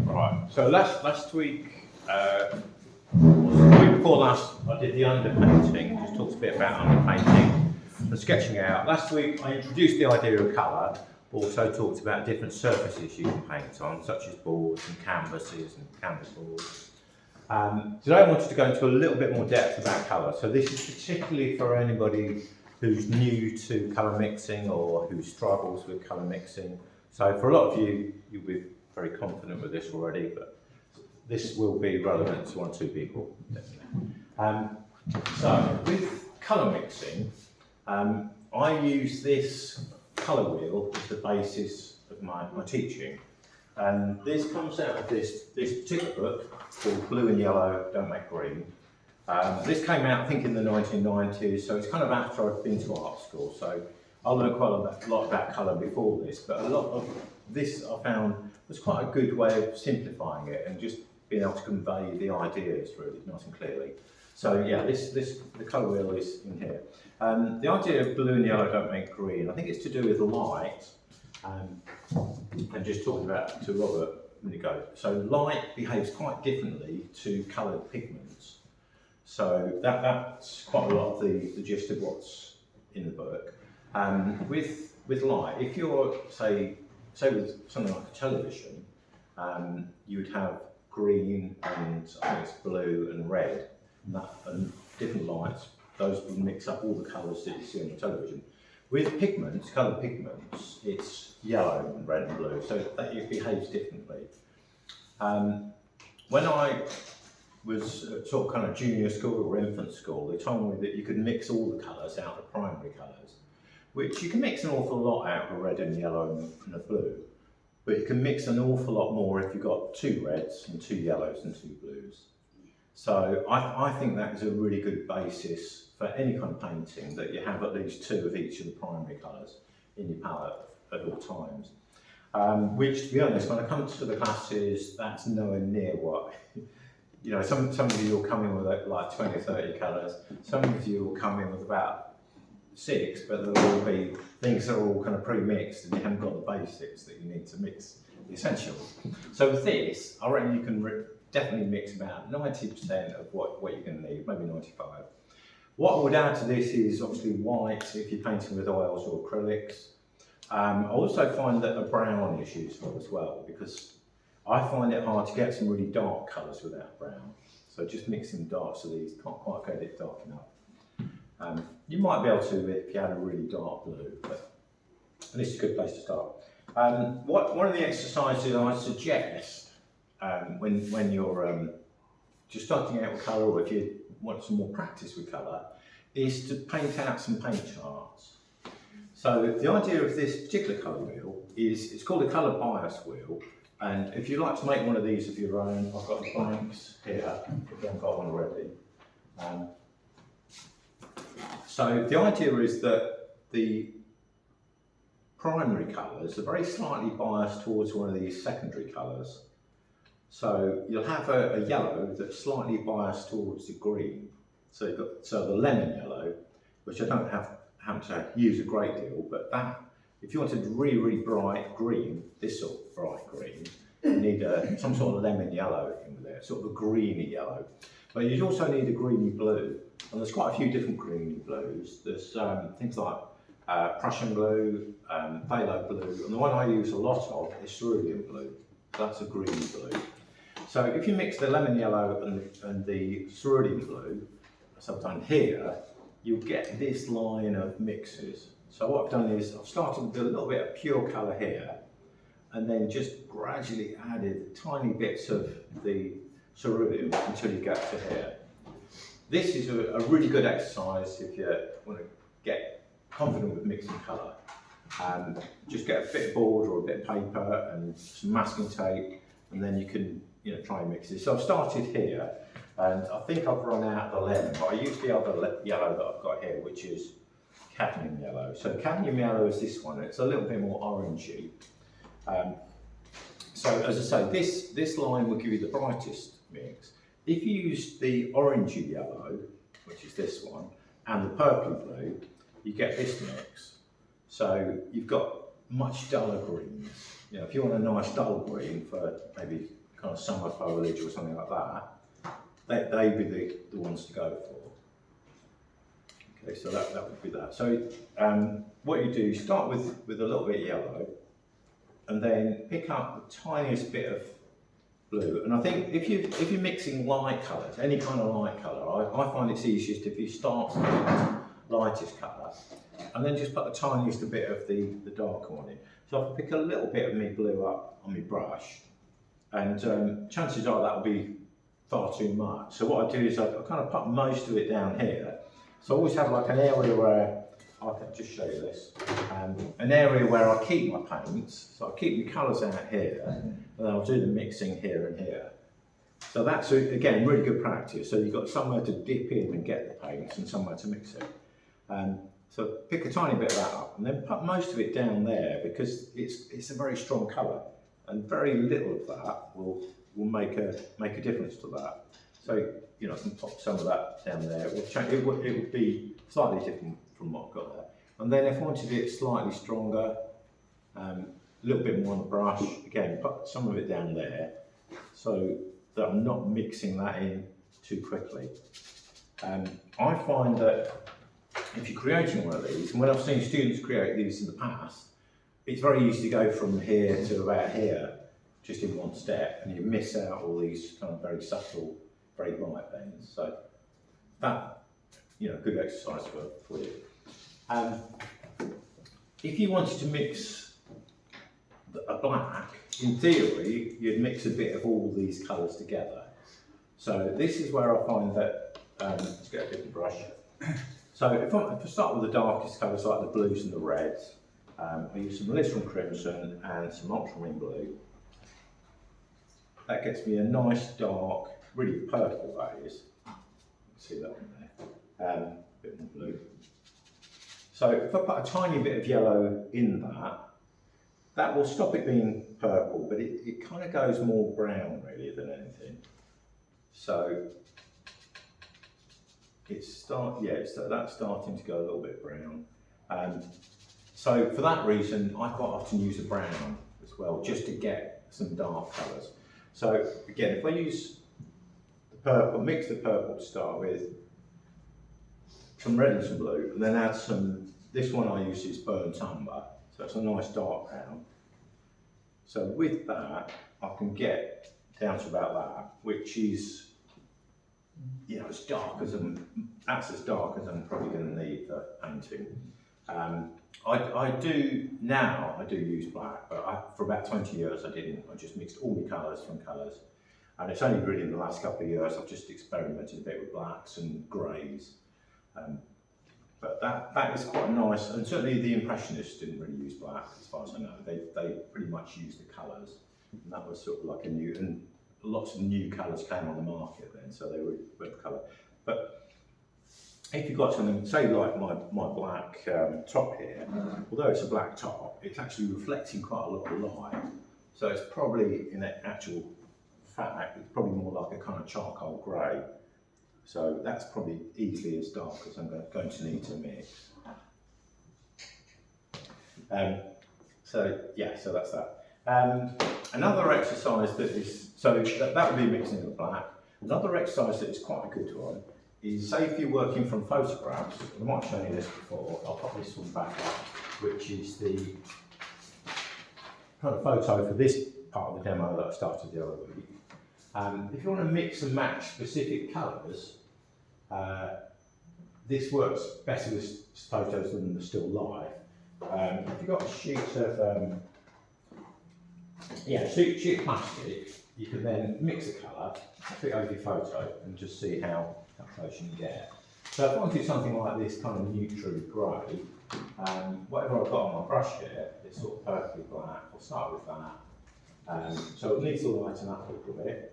Right. So last week, the week before last, I did the underpainting. Just talked a bit about underpainting and sketching out. Last week, I introduced the idea of colour. Also talked about different surfaces you can paint on, such as boards and canvases and canvas boards. Today, I wanted to go into a little bit more depth about colour. So this is particularly for anybody who's new to colour mixing or who struggles with colour mixing. So for a lot of you, you'll be very confident with this already, but this will be relevant to one or two people, definitely. So with colour mixing, I use this colour wheel as the basis of my teaching. And this comes out of this particular book called Blue and Yellow Don't Make Green. This came out, I think, in the 1990s, so it's kind of after I'd been to art school. So I learned quite a lot about colour before this, but a lot of this I found was quite a good way of simplifying it and just being able to convey the ideas really nice and clearly. So yeah, the colour wheel is in here. The idea of blue and yellow don't make green, I think it's to do with light. And just talking about to Robert a minute ago. So light behaves quite differently to coloured pigments. So that's quite a lot of the gist of what's in the book. With light, if you're say with something like a television, you would have green and I think it's blue and red, and different lights. Those would mix up all the colours that you see on the television. With pigments, coloured pigments, it's yellow and red and blue, so it behaves differently. When I was at sort of kind of junior school or infant school, they told me that you could mix all the colours out of primary colours, which you can mix an awful lot out of a red and yellow and a blue, but you can mix an awful lot more if you've got two reds and two yellows and two blues. So I think that is a really good basis for any kind of painting, that you have at least two of each of the primary colours in your palette at all times. Which, to be honest, when I come to the classes, that's nowhere near what, you know, some of you will come in with like 20 or 30 colours, some of you will come in with about 6, but there will be things that are all kind of pre-mixed and you haven't got the basics that you need to mix the essentials. So with this, I reckon you can definitely mix about 90% of what you're going to need, maybe 95. What I would add to this is obviously white if you're painting with oils or acrylics. I also find that a brown is useful as well, because I find it hard to get some really dark colours without brown. So just mixing darks of these can't quite get it dark enough. You might be able to if you had a really dark blue, but this is a good place to start. One of the exercises I suggest when you're just starting out with colour, or if you want some more practice with colour, is to paint out some paint charts. So the idea of this particular colour wheel is, it's called a colour bias wheel, and if you like to make one of these of your own, I've got the blanks here, if you haven't got one already. So the idea is that the primary colours are very slightly biased towards one of these secondary colours. So you'll have a yellow that's slightly biased towards the green. So you've got the lemon yellow, which I don't happen to use a great deal, but that, if you wanted really bright green, this sort of bright green, you need some sort of lemon yellow in there, sort of a greeny yellow. But you also need a greeny blue, and there's quite a few different greeny blues. There's things like Prussian blue, phthalo blue, and the one I use a lot of is cerulean blue. That's a greeny blue. So if you mix the lemon yellow and the cerulean blue, sometime here, you'll get this line of mixes. So what I've done is I've started with a little bit of pure colour here, and then just gradually added tiny bits of the cerulean until you get to here. This is a really good exercise if you want to get confident with mixing colour. Just get a bit of board or a bit of paper and some masking tape, and then you can try and mix this. So I've started here, and I think I've run out of the lemon, but I used the other yellow that I've got here, which is cadmium yellow. So the cadmium yellow is this one. It's a little bit more orangey. So as I say, this line will give you the brightest mix. If you use the orangey yellow, which is this one, and the purpley blue, you get this mix. So you've got much duller greens. If you want a nice dull green for maybe kind of summer foliage or something like that, they'd be the ones to go for. Okay, so that would be that. So what you do, you start with a little bit of yellow, and then pick up the tiniest bit of blue. And I think if you're mixing light colours, any kind of light colour, I find it's easiest if you start with the lightest colour, and then just put the tiniest bit of the darker one in. So I pick a little bit of my blue up on my brush, and chances are that'll be far too much. So what I do is I kind of put most of it down here. So I always have like an area where, I can just show you this, an area where I keep my paints. So I keep my colours out here, and then I'll do the mixing here and here. So that's, again, really good practice. So you've got somewhere to dip in and get the paints and somewhere to mix it. So pick a tiny bit of that up and then put most of it down there, because it's a very strong colour, and very little of that will make a difference to that. So you know, I can pop some of that down there. It would be slightly different from what I've got there. And then if I wanted it slightly stronger, a little bit more on the brush, again, put some of it down there, so that I'm not mixing that in too quickly. I find that if you're creating one of these, and when I've seen students create these in the past, it's very easy to go from here to about here, just in one step, and you miss out all these kind of very subtle, very light things. So that, you know, good exercise for you. If you wanted to mix a black, in theory, you'd mix a bit of all these colours together. So this is where I find that, let's get a different brush. So if I start with the darkest colours, like the blues and the reds, I use some Lisbon Crimson and some Ultramarine Blue. That gets me a nice dark, really purple that is. You can see that one there. A bit more blue. So if I put a tiny bit of yellow in that will stop it being purple, but it kind of goes more brown really than anything. So that's starting to go a little bit brown. So for that reason, I quite often use a brown as well, just to get some dark colours. So again, if I use the purple, mix the purple to start with, some red and some blue, and then add some, this one I use is burnt umber, so it's a nice dark brown. So with that, I can get down to about that, which is, you know, as dark as that's as dark as I'm probably going to need for painting. I do use black, but for about 20 years I didn't. I just mixed all my colours from colours, and it's only really in the last couple of years I've just experimented a bit with blacks and greys. But that is quite nice, and certainly the Impressionists didn't really use black, as far as I know. They pretty much used the colours, and that was sort of like a new, and lots of new colours came on the market then, so they went colour. But if you've got something, say like my black top here, although it's a black top, it's actually reflecting quite a lot of light. So it's probably, in actual fact, it's probably more like a kind of charcoal grey. So that's probably easily as dark as I'm going to need to mix. So that's that. Another exercise that is, so that would be mixing the black. Another exercise that is quite a good one is, say if you're working from photographs, I might have shown you this before, I'll pop this one back up, which is the kind of photo for this part of the demo that I started the other week. If you want to mix and match specific colours, this works better with photos than the still life. If you've got a sheet of sheet of plastic, you can then mix a colour, put it over your photo, and just see how close you can get. So if I want to do something like this, kind of neutral grey, whatever I've got on my brush here, it's sort of perfectly black. I'll start with that. So it needs to lighten up a little bit.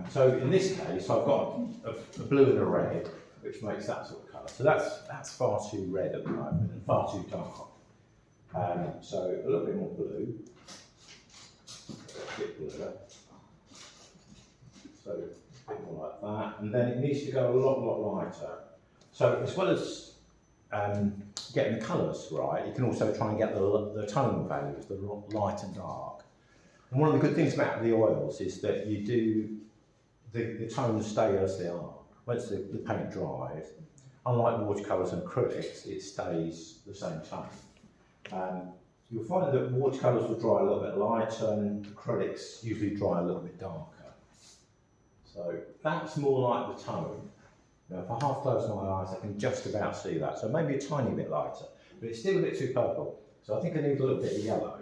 So in this case, I've got a blue and a red, which makes that sort of colour. So that's far too red at the moment and far too dark. So a little bit more blue, a bit bluer. So a bit more like that, and then it needs to go a lot lighter. So as well as getting the colours right, you can also try and get the tone values, the light and dark. And one of the good things about the oils is that you do, the tones stay as they are. Once the paint dries, unlike watercolours and acrylics, it stays the same tone. You'll find that watercolours will dry a little bit lighter and acrylics usually dry a little bit darker. So that's more like the tone. Now, if I half close my eyes, I can just about see that. So maybe a tiny bit lighter, but it's still a bit too purple. So I think I need a little bit of yellow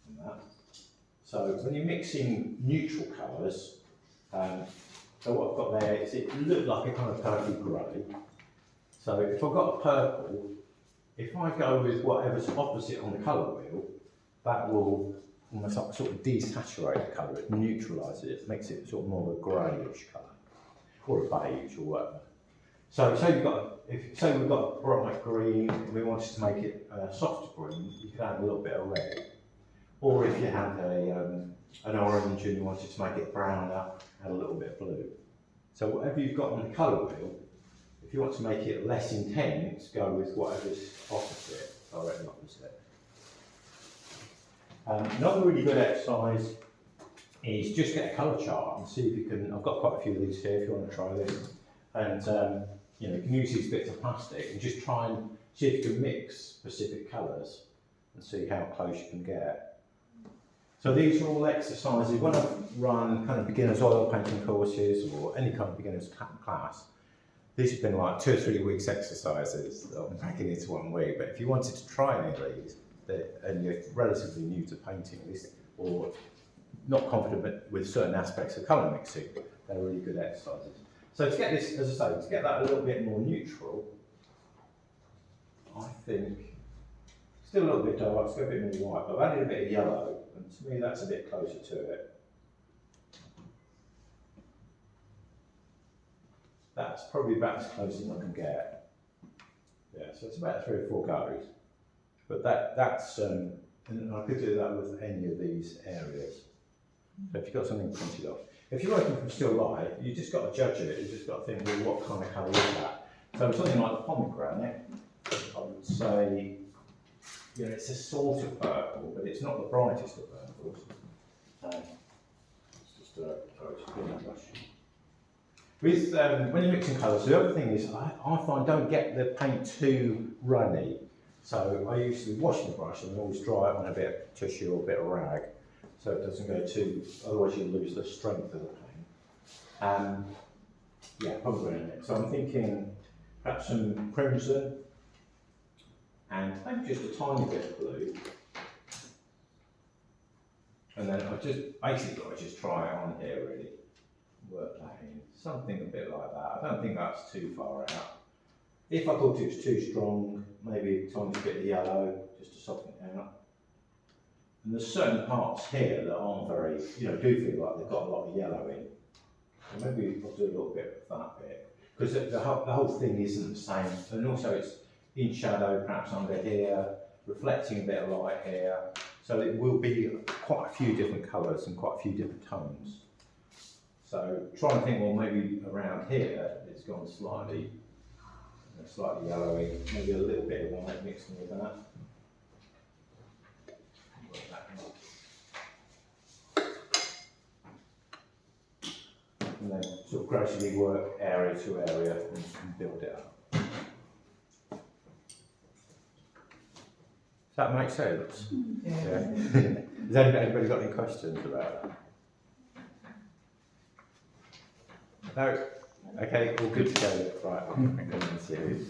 in that. So when you're mixing neutral colours, so what I've got there is it looks like a kind of purpley grey. So if I've got a purple, if I go with whatever's opposite on the colour wheel, that will almost like sort of desaturate the colour, it neutralises it, makes it sort of more of a greyish colour, or a beige or whatever. So say we've got a bright green and we wanted to make it a softer green, you could add a little bit of red. Or if you had an orange and you wanted to make it browner, add a little bit of blue. So whatever you've got on the colour wheel, if you want to make it less intense, go with whatever's opposite, directly opposite. Another really good exercise is just get a colour chart and see if you can, I've got quite a few of these here if you want to try this. And you can use these bits of plastic and just try and see if you can mix specific colours and see how close you can get. So these are all exercises. When I've run kind of beginners oil painting courses or any kind of beginners class, these have been like 2 or 3 weeks exercises that I'm packing into 1 week. But if you wanted to try any of these and you're relatively new to painting this or not confident with certain aspects of colour mixing, they're really good exercises. So to get this, as I say, to get that a little bit more neutral, I think still a little bit dark, it's got a bit more white, but I've added a bit of yellow, and to me that's a bit closer to it. That's probably about as close as I can get. Yeah, so it's about 3 or 4 goes. But that's, and I could do that with any of these areas. So if you've got something printed off. If you're working from still life, you just got to judge it. You just got to think, well, what kind of colour is that? So something like the pomegranate, I would say, it's a sort of purple, but it's not the brightest of purples. It's just a clean brush. With when you're mixing colours, the other thing is I find don't get the paint too runny. So I usually wash the brush and always dry it on a bit of tissue or a bit of rag, so it doesn't go too. Otherwise, you lose the strength of the paint. Yeah, pomegranate. So I'm thinking perhaps some crimson and maybe just a tiny bit of blue. And then I just try it on here really. Work that in. Something a bit like that. I don't think that's too far out. If I thought it was too strong, maybe a tiny bit of yellow just to soften it out. And there's certain parts here that aren't very, do feel like they've got a lot of yellow in. So maybe I'll do a little bit of that bit. Because the whole thing isn't the same. And also it's in shadow, perhaps under here, reflecting a bit of light here. So it will be quite a few different colours and quite a few different tones. So try and think, well, maybe around here it's gone slightly yellowy, maybe a little bit of white mixing with that. And then sort of gradually work area to area and build it up. Does that make sense? Yeah. Has anybody got any questions about that? No? Okay, all good to go. Right, I'm going to see who's